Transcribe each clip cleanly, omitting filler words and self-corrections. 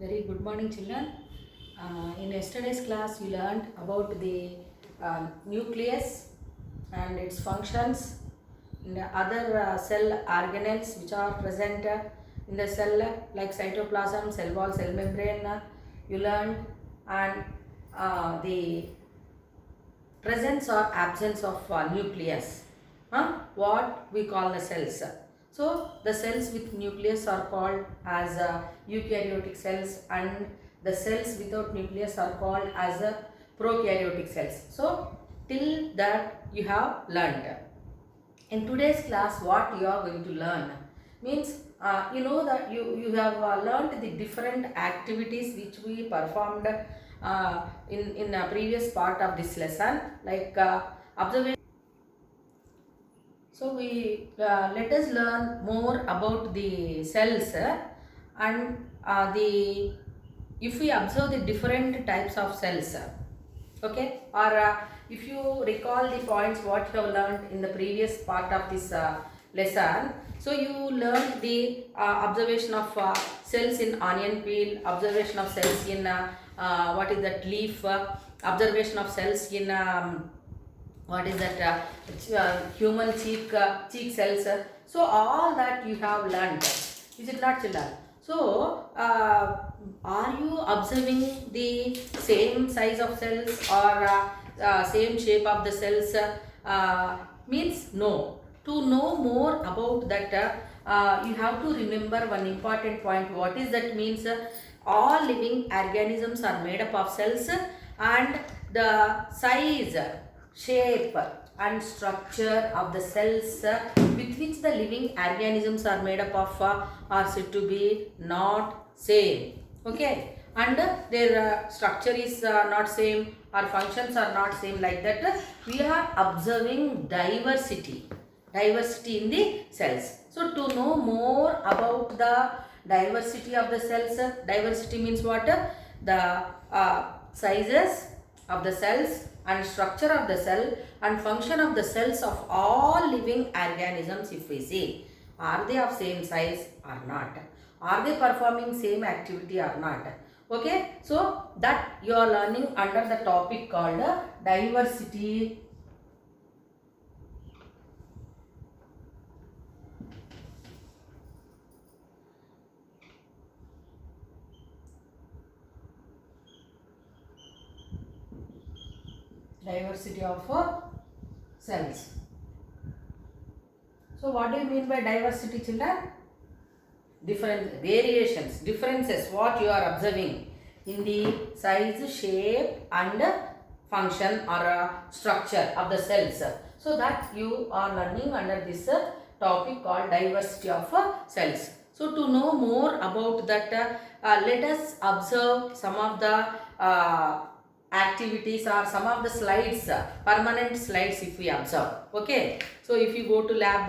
Very good morning, children. In yesterday's class, we learned about the nucleus and its functions, and the other cell organelles which are present in the cell, like cytoplasm, cell wall, cell membrane. You learned, and the presence or absence of nucleus, what we call the cells. So the cells with nucleus are called as eukaryotic cells, and the cells without nucleus are called as prokaryotic cells. So till that you have learned. In today's class, what you are going to learn means you know that you have learned the different activities which we performed in a previous part of this lesson, like observation. So we let us learn more about the cells and the if we observe the different types of cells, okay, or if you recall the points what you have learned in the previous part of this lesson. So you learned the observation of cells in onion peel, observation of cells in what is that leaf, observation of cells in what is that human cheek cells. So all that you have learned, is it not, children? So are you observing the same size of cells or same shape of the cells? Means no. To know more about that, you have to remember one important point. What is that means? All living organisms are made up of cells, and the size, shape and structure of the cells with which the living organisms are made up of are said to be not same, okay, and their structure is not same or functions are not same. Like that, we are observing diversity in the cells. So to know more about the diversity of the cells, diversity means what? The sizes of the cells and structure of the cell and function of the cells of all living organisms. If we see, are they of same size or not, are they performing same activity or not, okay. So that you are learning under the topic called diversity. Diversity of cells. So what do you mean by diversity, children? Different variations, differences what you are observing in the size, shape and function or structure of the cells. So that you are learning under this topic called diversity of cells. So to know more about that, let us observe some of the activities or some of the slides, permanent slides if we observe, okay. So if you go to lab,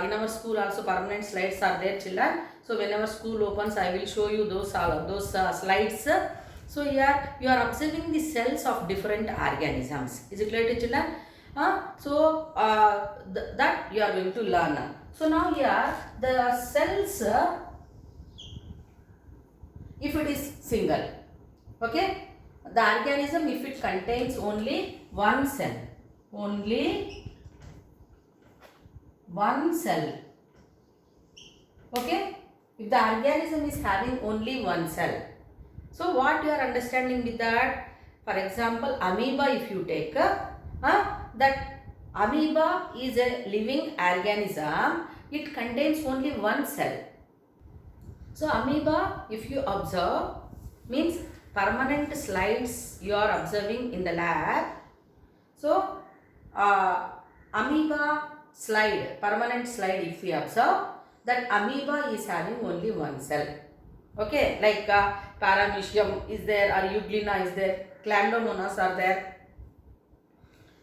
in our school also permanent slides are there, children. So whenever school opens, I will show you those slides. So here you are observing the cells of different organisms. Is it clear to children? So that you are going to learn. So now here the cells, if it is single, okay, the organism if it contains only one cell, okay, if the organism is having only one cell. So what you are understanding with that? For example, amoeba if you take, that amoeba is a living organism, it contains only one cell. So amoeba if you observe means permanent slides you are observing in the lab. So amoeba slide, permanent slide if we observe, that amoeba is having only one cell, okay, like paramecium is there or euglena is there, chlamydomonas are there.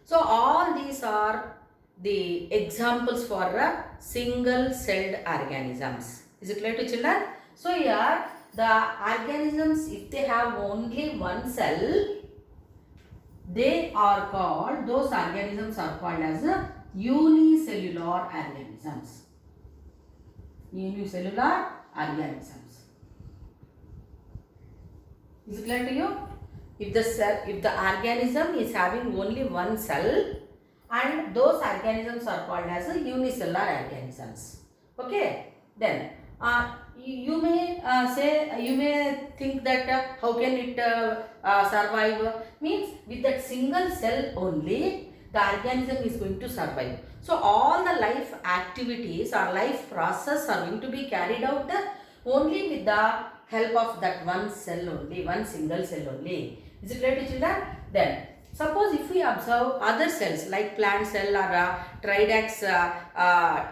So all these are the examples for single celled organisms. Is it clear to children? So here the organisms, if they have only one cell, they are called, those organisms are called as unicellular organisms. Unicellular organisms. Is it clear to you? If the organism is having only one cell, and those organisms are called as a unicellular organisms. Okay. Then you may you may think that how can it survive? Means with that single cell only the organism is going to survive. So all the life activities or life process are going to be carried out only with the help of that one cell only, one single cell only. Is it clear to children? Then suppose if we observe other cells like plant cell or tridax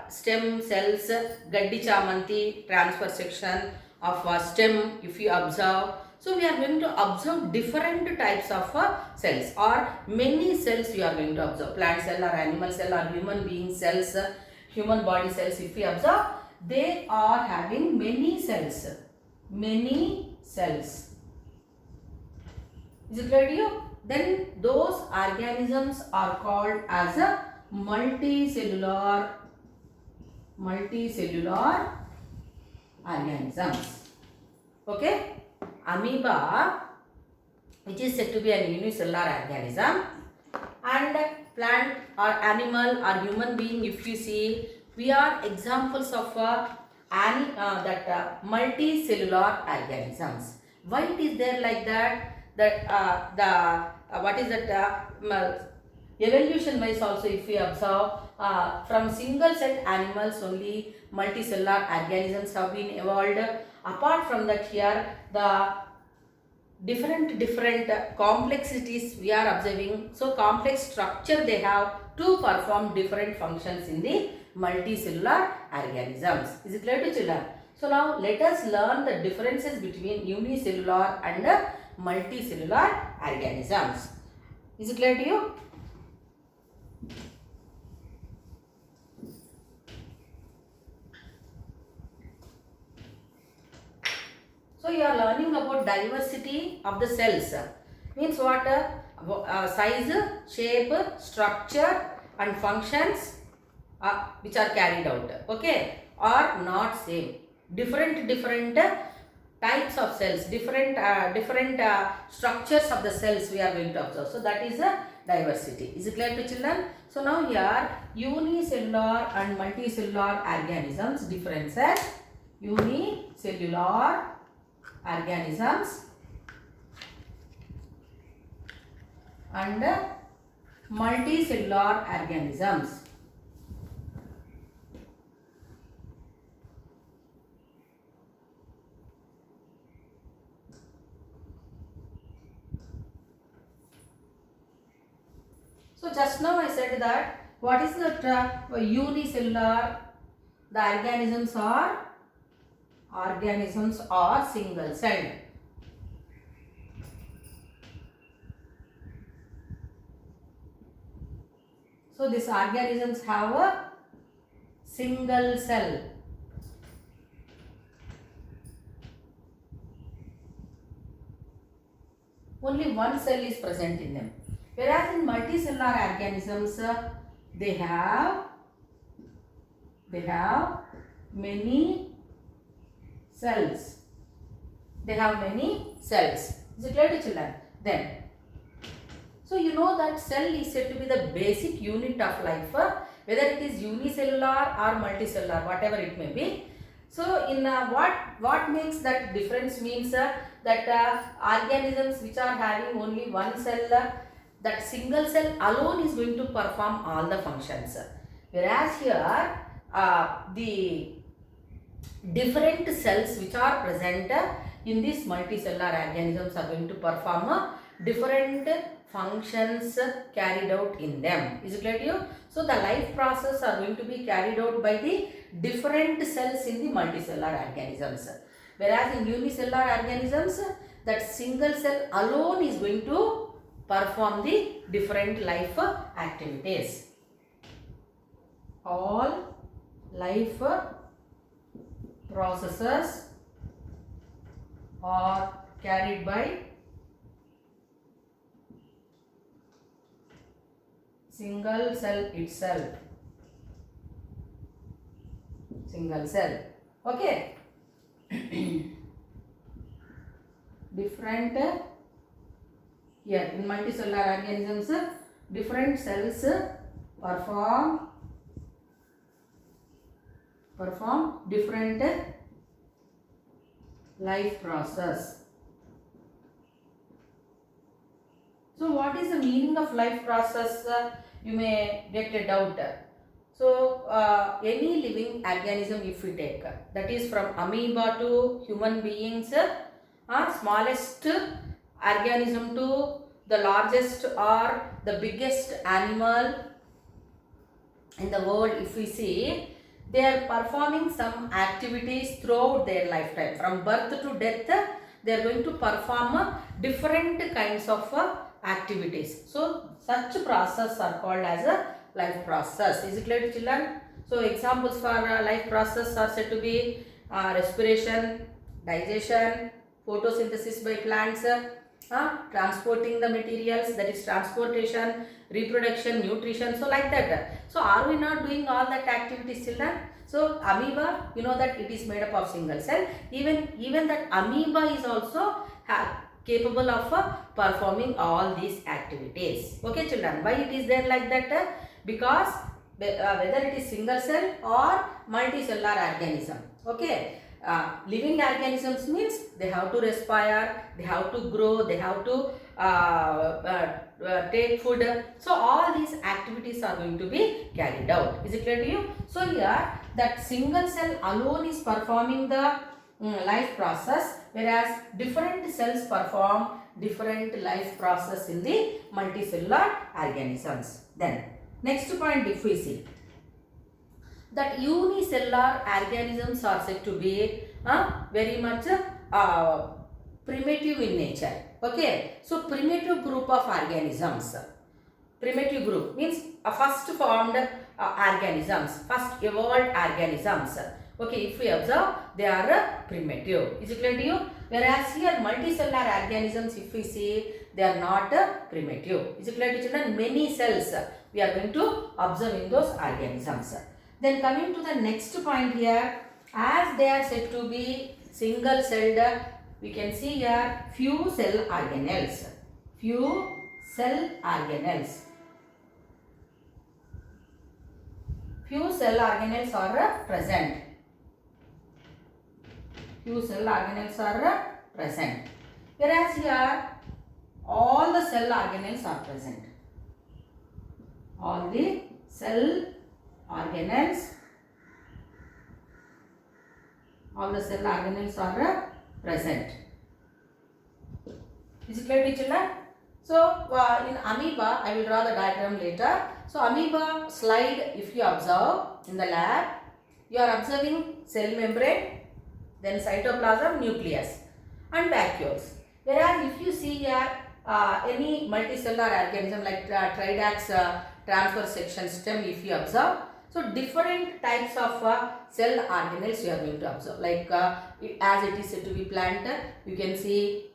stem cells, gaddi chamanti transfer section of stem, if you observe, so we are going to observe different types of cells or many cells we are going to observe. Plant cell or animal cell or human being cells, human body cells, if we observe, they are having many cells. Many cells. Is it clear to you? Then those organisms are called as a multicellular organisms. Okay? Amoeba, which is said to be an unicellular organism, and plant or animal or human being, if you see, we are examples of multicellular organisms. Why it is there like that? That what is that evolution wise also, if we observe, from single cell animals only multicellular organisms have been evolved. Apart from that, here the different complexities we are observing. So complex structure they have to perform different functions in the multicellular organisms. Is it clear to children? So now let us learn the differences between unicellular and multicellular organisms. Is it clear to you? So you are learning about diversity of the cells. Means what? Size, shape, structure and functions which are carried out. Okay, are not same. Different types of cells, different structures of the cells we are going to observe. So that is a diversity. Is it clear to children? So now here unicellular and multicellular organisms differences. Unicellular organisms and multicellular organisms. So just now I said that what is the unicellular? The organisms are single celled. So these organisms have a single cell. Only one cell is present in them. Whereas in multicellular organisms, they have many cells. They have many cells. Is it clear to children? Then, so you know that cell is said to be the basic unit of life, whether it is unicellular or multicellular, whatever it may be. So in what makes that difference means that organisms which are having only one cell, that single cell alone is going to perform all the functions. Whereas here the different cells which are present in these multicellular organisms are going to perform different functions carried out in them. Is it clear to you? So the life process are going to be carried out by the different cells in the multicellular organisms. Whereas in unicellular organisms, that single cell alone is going to perform the different life activities. All life processes are carried by single cell itself. Single cell. Okay. different here in multicellular organisms, different cells perform different life process. So what is the meaning of life process? You may get a doubt. So any living organism if we take, that is from amoeba to human beings, smallest organism to the largest or the biggest animal in the world, if we see, they are performing some activities throughout their lifetime. From birth to death, they are going to perform different kinds of activities. So such process are called as a life process. Is it clear to children? So examples for life process are said to be respiration, digestion, photosynthesis by plants, transporting the materials, that is transportation, reproduction, nutrition, so like that. So are we not doing all that activities, children? So amoeba, you know that it is made up of single cell. Even that amoeba is also capable of performing all these activities. Okay children, why it is there like that? Because whether it is single cell or multicellular organism. Okay. Living organisms means they have to respire, they have to grow, they have to take food. So all these activities are going to be carried out. Is it clear to you? So here that single cell alone is performing the life process, whereas different cells perform different life process in the multicellular organisms. Then next point, if we see that unicellular organisms are said to be very much primitive in nature. Okay, so primitive group of organisms. Primitive group means first formed organisms, first evolved organisms. Okay, if we observe, they are primitive. Is it clear to you? Whereas here multicellular organisms, if we see, they are not primitive. Is it clear to children? Many cells we are going to observe in those organisms. Then coming to the next point here, as they are said to be single celled, we can see here few cell organelles. Few cell organelles. Few cell organelles are present. Few cell organelles are present. Whereas here all the cell organelles are present. All the cell organelles, all the cell organelles are present. Is it clear to children? So in amoeba, I will draw the diagram later. So amoeba slide, if you observe in the lab, you are observing cell membrane, then cytoplasm, nucleus and vacuoles. Whereas if you see here any multicellular organism like Tridac's transfer section stem, if you observe, so different types of cell organelles you are going to observe. Like as it is said to be plant, you can see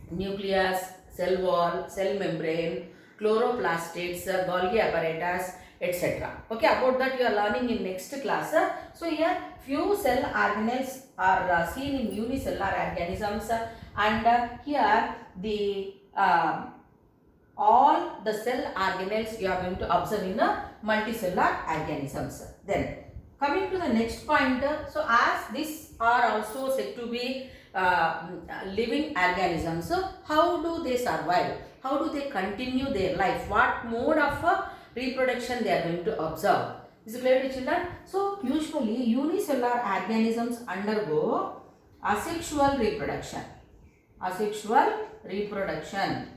nucleus, cell wall, cell membrane, chloroplastids, Golgi apparatus, etc. Okay, about that you are learning in next class. So here few cell organelles are seen in unicellular organisms, and here the all the cell organelles you are going to observe in multicellular organisms. Then coming to the next point, so as these are also said to be living organisms, so how do they survive? How do they continue their life? What mode of reproduction they are going to observe? Is it clear to children? So usually unicellular organisms undergo asexual reproduction. Asexual reproduction.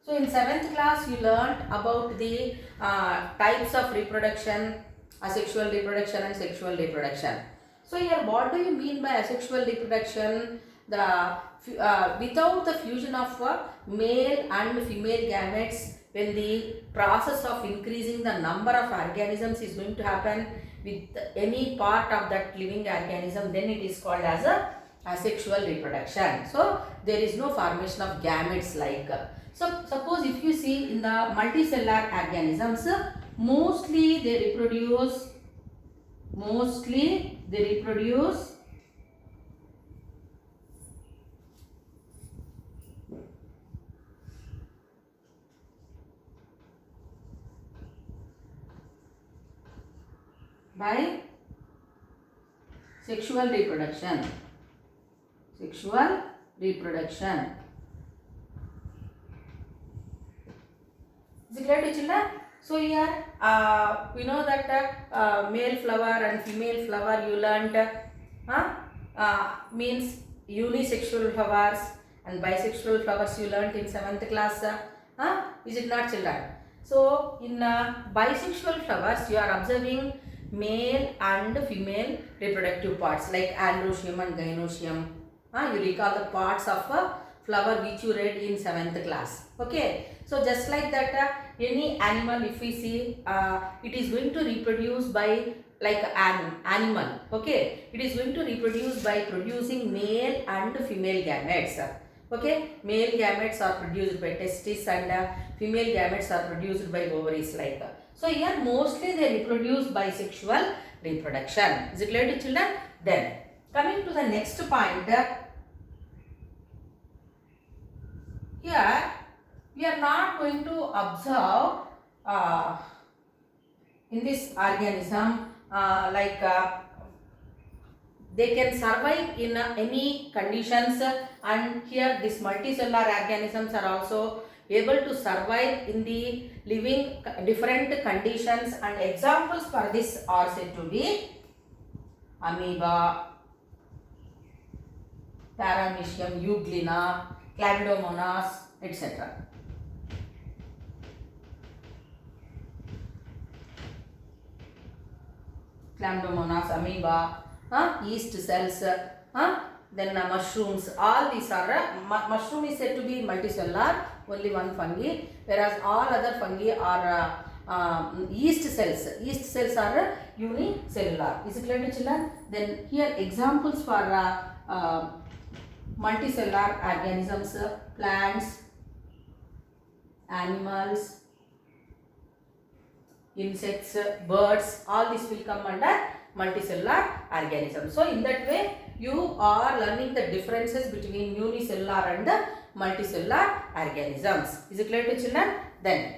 So in 7th class you learnt about the types of reproduction, asexual reproduction and sexual reproduction. So here what do you mean by asexual reproduction? The without the fusion of male and female gametes, when the process of increasing the number of organisms is going to happen with any part of that living organism, then it is called as a asexual reproduction. So there is no formation of gametes like. So suppose if you see in the multicellular organisms, mostly they reproduce by sexual reproduction. Sexual reproduction. Is it clear to children? So here we know that male flower and female flower you learnt means unisexual flowers and bisexual flowers you learnt in 7th class. Is it not, children? So in bisexual flowers you are observing male and female reproductive parts like androecium and gynoecium. You recall the parts of a flower which you read in 7th class. Okay. So just like that, any animal if we see, it is going to reproduce by like an animal. Okay. It is going to reproduce by producing male and female gametes. Okay. Male gametes are produced by testes and female gametes are produced by ovaries like. So here mostly they reproduce by sexual reproduction. Is it clear to children? Then coming to the next point, here we are not going to observe in this organism they can survive in any conditions, and here these multicellular organisms are also able to survive in the living different conditions, and examples for this are said to be amoeba, paramecium, euglena, chlamydomonas, etc. Chlamydomonas, amoeba, yeast cells, then mushrooms. All these are mushroom is said to be multicellular, only one fungi, whereas all other fungi are yeast cells. Yeast cells are unicellular. Is it clear to children? Then here examples for multicellular organisms: plants, animals, insects, birds, all this will come under multicellular organisms. So in that way you are learning the differences between unicellular and multicellular organisms. Is it clear to children? Then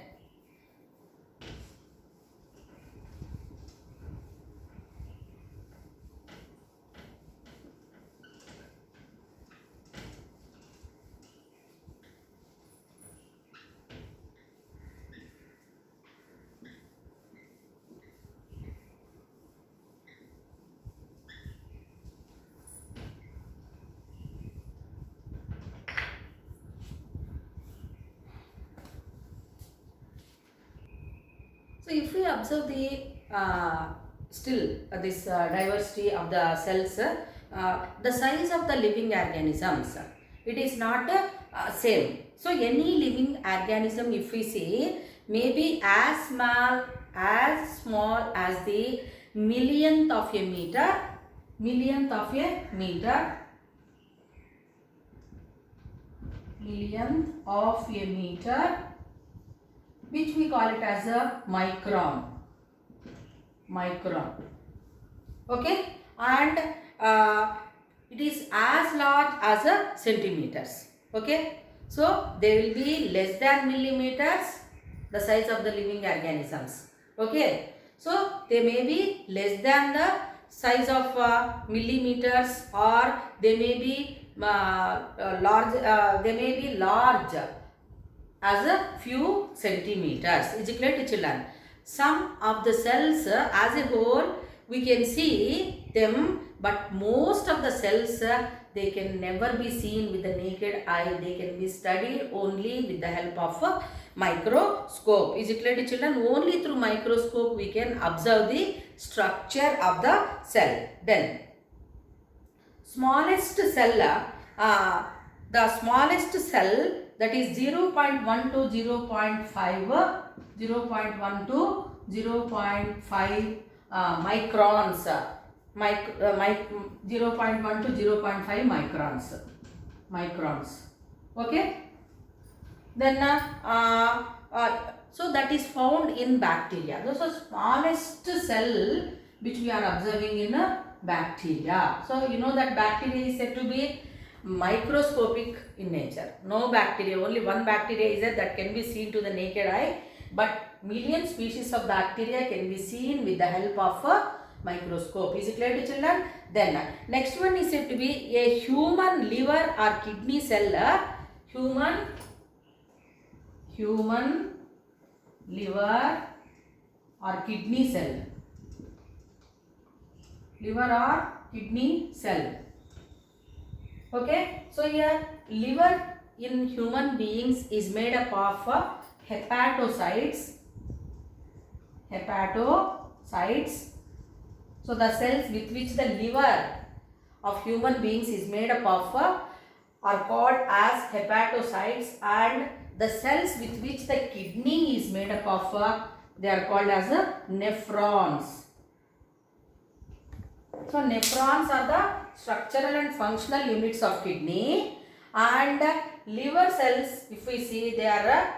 so if we observe the this diversity of the cells, the size of the living organisms, it is not same. So any living organism if we see may be as small as the millionth of a meter, which we call it as a micron. Okay, and it is as large as a centimeters. Okay, so they will be less than millimeters, the size of the living organisms. Okay, so they may be less than the size of millimeters, or they may be large. They may be large as a few centimeters. Is it clear to children? Some of the cells as a whole we can see them, but most of the cells they can never be seen with the naked eye. They can be studied only with the help of a microscope. Is it clear to children? Only through microscope we can observe the structure of the cell. Then smallest cell, the smallest cell, that is 0.1 to 0.5, 0.1 to 0.5 microns, 0.1 to 0.5 microns. Okay. Then so that is found in bacteria. Those are smallest cell which we are observing in bacteria. So you know that bacteria is said to be microscopic in nature. No bacteria, only one bacteria is there that can be seen to the naked eye, but million species of bacteria can be seen with the help of a microscope. Is it clear to children? Then next one is said to be a human liver or kidney cell. Human liver or kidney cell. Liver or kidney cell. Okay, so here liver in human beings is made up of hepatocytes. So the cells with which the liver of human beings is made up of are called as hepatocytes, and the cells with which the kidney is made up of they are called as nephrons. So nephrons are the structural and functional units of kidney, and liver cells, if we see, they are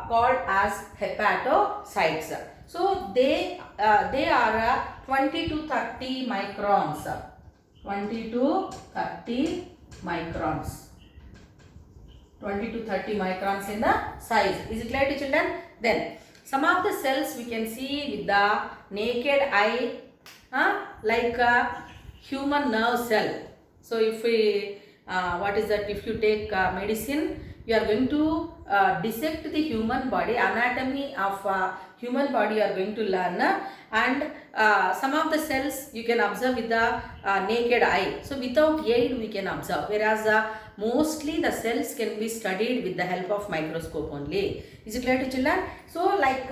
called as hepatocytes. So they are 20 to 30 microns. 20 to 30 microns. 20 to 30 microns in the size. Is it clear to children? Then some of the cells we can see with the naked eye, like a human nerve cell. So if we what is that, if you take medicine, you are going to dissect the human body, anatomy of human body you are going to learn, and some of the cells you can observe with the naked eye. So without aid we can observe, whereas mostly the cells can be studied with the help of microscope only. Is it clear to children? So like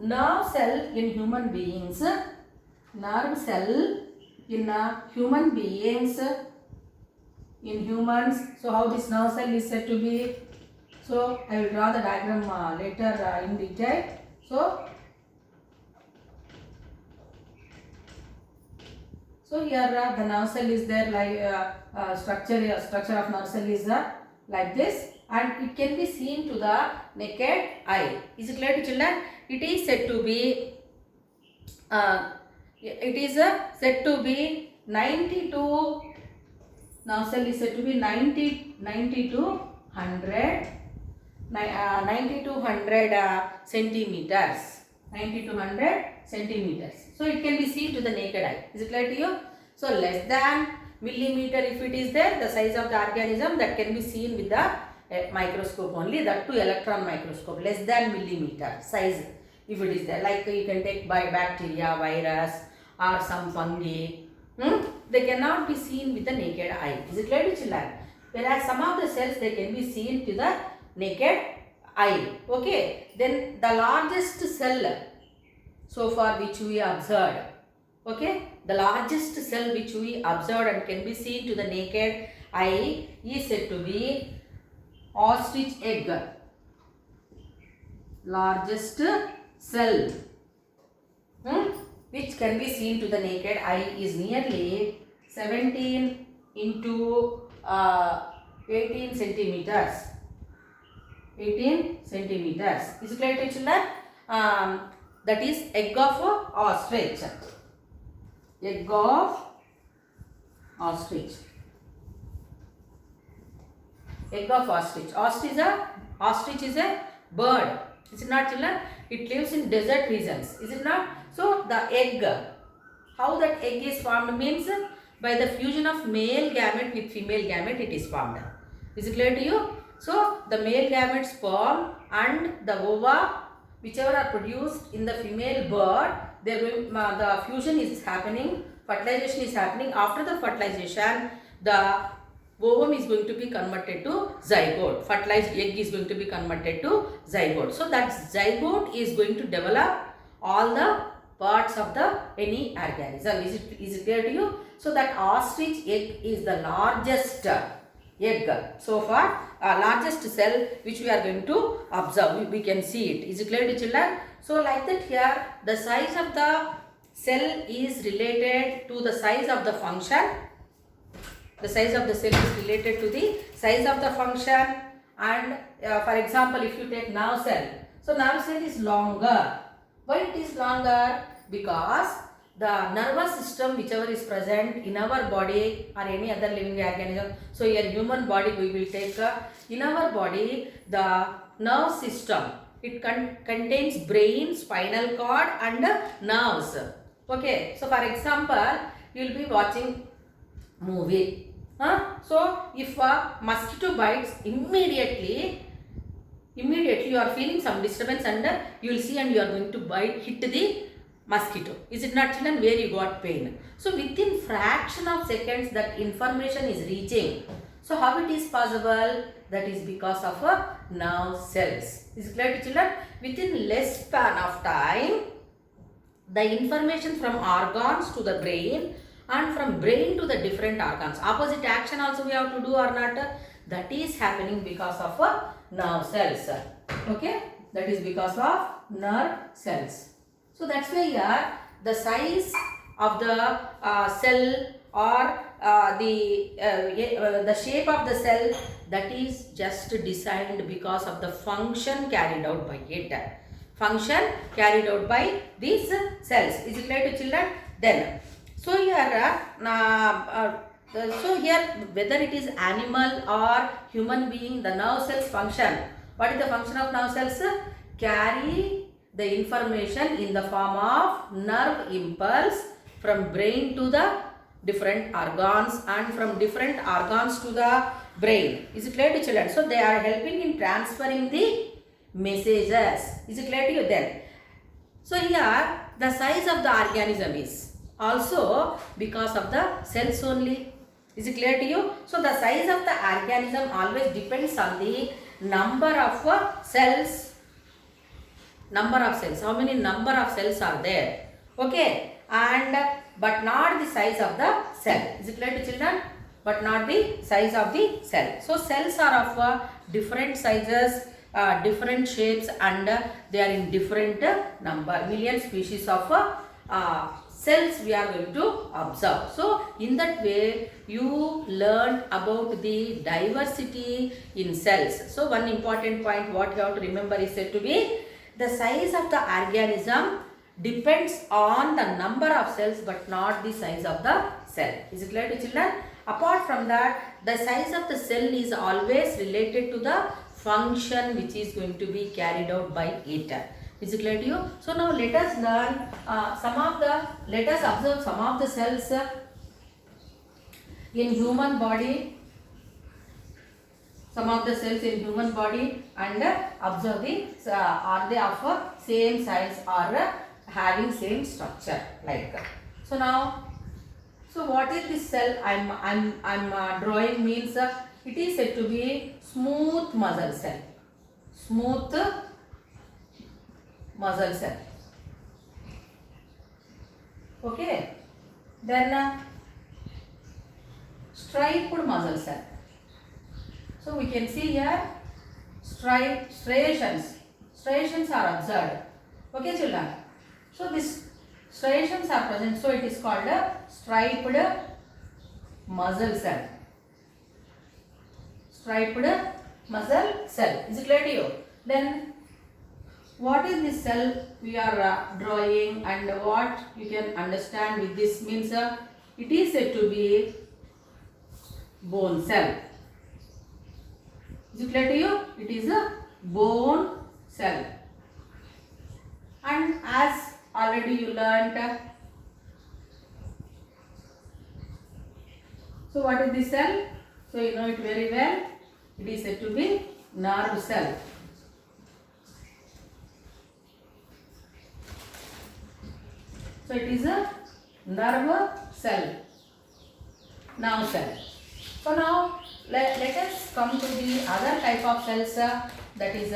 nerve cell in human beings, nerve cell in human beings, in humans. So how this nerve cell is said to be? So I will draw the diagram later in detail. So here the nerve cell is there, like structure of nerve cell is like this, and it can be seen to the naked eye. Is it clear to children? It is said to be 90 to, nerve cell is said to be 90 to 100 centimeters. 90 to 100 centimeters. So it can be seen to the naked eye. Is it clear to you? So less than millimeter, if it is there, the size of the organism, that can be seen with the microscope only, that too electron microscope. Less than millimeter size, if it is there, like you can take by bacteria, virus, or some fungi, they cannot be seen with the naked eye. Is it clear to children? Whereas some of the cells, they can be seen to the naked eye. Okay, then the largest cell so far which we observed, okay, the largest cell which we observed and can be seen to the naked eye is said to be ostrich egg. Largest cell which can be seen to the naked eye is nearly 17 into 18 centimeters. 18 centimeters. Is it clear to children? That is egg of ostrich. Egg of ostrich. Egg of ostrich. Ostrich is a bird. Is it not, children? It lives in desert regions. Is it not? So the egg, how that egg is formed means by the fusion of male gamete with female gamete it is formed. Is it clear to you? So the male gametes form, and the ova whichever are produced in the female bird, the fusion is happening, fertilization is happening. After the fertilization, the ovum is going to be converted to zygote. Fertilized egg is going to be converted to zygote. So that zygote is going to develop all the parts of the any organism. Is it clear to you? So that ostrich egg is the largest egg so far, largest cell which we are going to observe. We can see it. Is it clear to children? So like that here, the size of the cell is related to the size of the function. The size of the cell is related to the size of the function. And for example, if you take nerve cell, so nerve cell is longer. Why it is longer? Because the nervous system whichever is present in our body or any other living organism. So here human body we will take, in our body the nerve system, it contains brain, spinal cord and nerves. Okay, so for example, you will be watching movie. So if a mosquito bites, immediately you are feeling some disturbance and you will see and you are going to hit the mosquito. Is it not, children, where you got pain? So within fraction of seconds that information is reaching. So how it is possible? That is because of a nerve cells. Is it clear to children? Within less span of time, the information from organs to the brain and from brain to the different organs. Opposite action also we have to do or not? That is happening because of nerve cells. Okay, that is because of nerve cells. So that's why here the size of the cell or the shape of the cell, that is just designed because of the function carried out by it. Function carried out by these cells. Is it clear to children? Then, so here, whether it is animal or human being, the nerve cells function. What is the function of nerve cells? Carry the information in the form of nerve impulse from brain to the different organs and from different organs to the brain. Is it clear to children? So they are helping in transferring the messages. Is it clear to you then? So here the size of the organism is also because of the cells only. Is it clear to you? So the size of the organism always depends on the number of cells. Number of cells. How many number of cells are there? Okay. And but not the size of the cell. Is it clear to children? But not the size of the cell. So cells are of different sizes, different shapes, and they are in different number. Million species of cells we are going to observe. So in that way you learned about the diversity in cells. So one important point what you have to remember is said to be the size of the organism depends on the number of cells but not the size of the cell. Is it clear to children? Apart from that, the size of the cell is always related to the function which is going to be carried out by it. Is it clear to you? So now let us learn let us observe some of the cells in human body. Some of the cells in human body and observe the are they of same size or having same structure like. So now, so what is this cell I'm drawing means it is said to be smooth muscle cell. Smooth muscle cell. Okay. Then striped muscle cell. So we can see here striations. Striations are observed. Okay, children. So these striations are present. So it is called a striped muscle cell. Striped muscle cell. Is it clear to you? Then what is this cell we are drawing and what you can understand with this means it is said to be bone cell. Is it clear to you? It is a bone cell. And as already you learnt, so what is this cell? So you know it very well. It is said to be nerve cell. So it is a nerve cell. Nerve cell. So now let us come to the other type of cells that is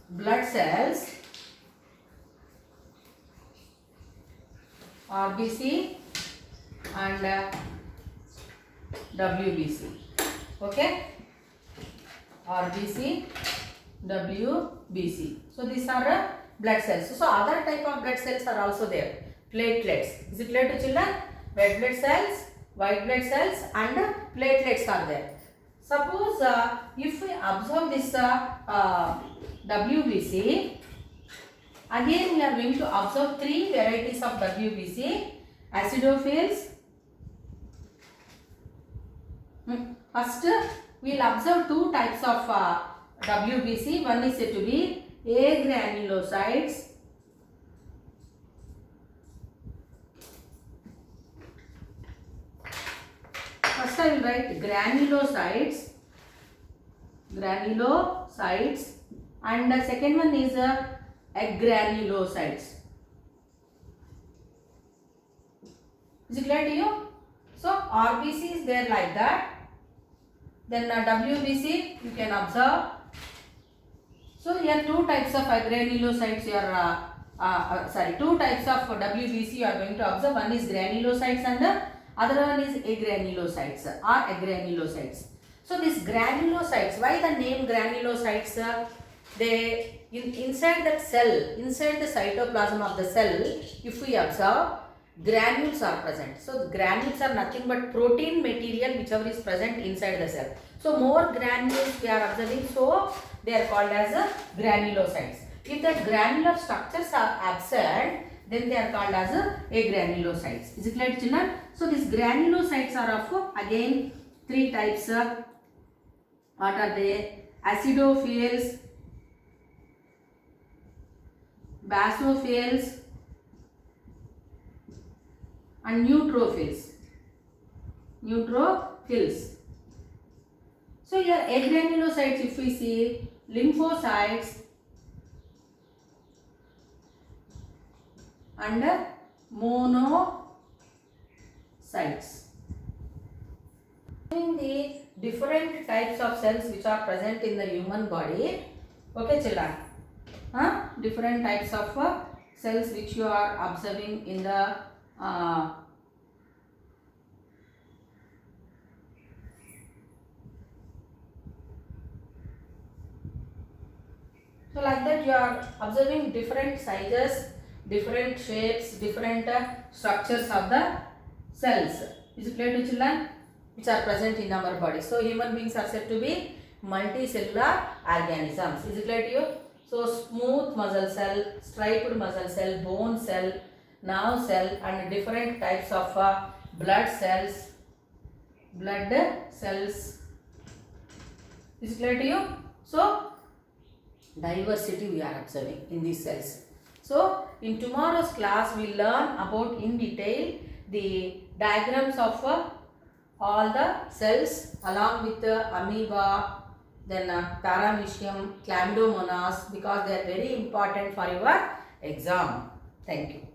blood cells, RBC and WBC. Okay, RBC, WBC. So these are blood cells. So other type of blood cells are also there. Platelets. Is it clear to children? Red blood cells, white blood cells and platelets are there. Suppose if we observe this WBC, again we are going to observe three varieties of WBC. Acidophils. First we will observe two types of WBC. One is said to be agranulocytes. First I will write granulocytes, and the second one is agranulocytes. Is it clear to you? So RBC is there like that. Then WBC you can observe. So here two types of granulocytes you are two types of WBC you are going to observe. One is granulocytes and the other one is agranulocytes or agranulocytes. So these granulocytes, why the name granulocytes? They inside that cell, inside the cytoplasm of the cell, if we observe, granules are present. So granules are nothing but protein material whichever is present inside the cell. So more granules we are observing, so they are called as granulocytes. If the granular structures are absent, then they are called as agranulocytes. Is it clear, children? So these granulocytes are of again three types. What are they? Acidophils, basophils, and neutrophils. So here agranulocytes, if we see, lymphocytes and monocytes. The different types of cells which are present in the human body. Okay, children. Different types of cells which you are observing in the so like that you are observing different sizes, different shapes, different structures of the cells. Is it clear to children? Which are present in our body. So human beings are said to be multicellular organisms. Is it clear to you? So smooth muscle cell, striped muscle cell, bone cell, nerve cell, and different types of blood cells. Is it clear to you? So diversity we are observing in these cells. So in tomorrow's class we learn about in detail the diagrams of all the cells along with amoeba, then paramecium, chlamydomonas, because they are very important for your exam. Thank you.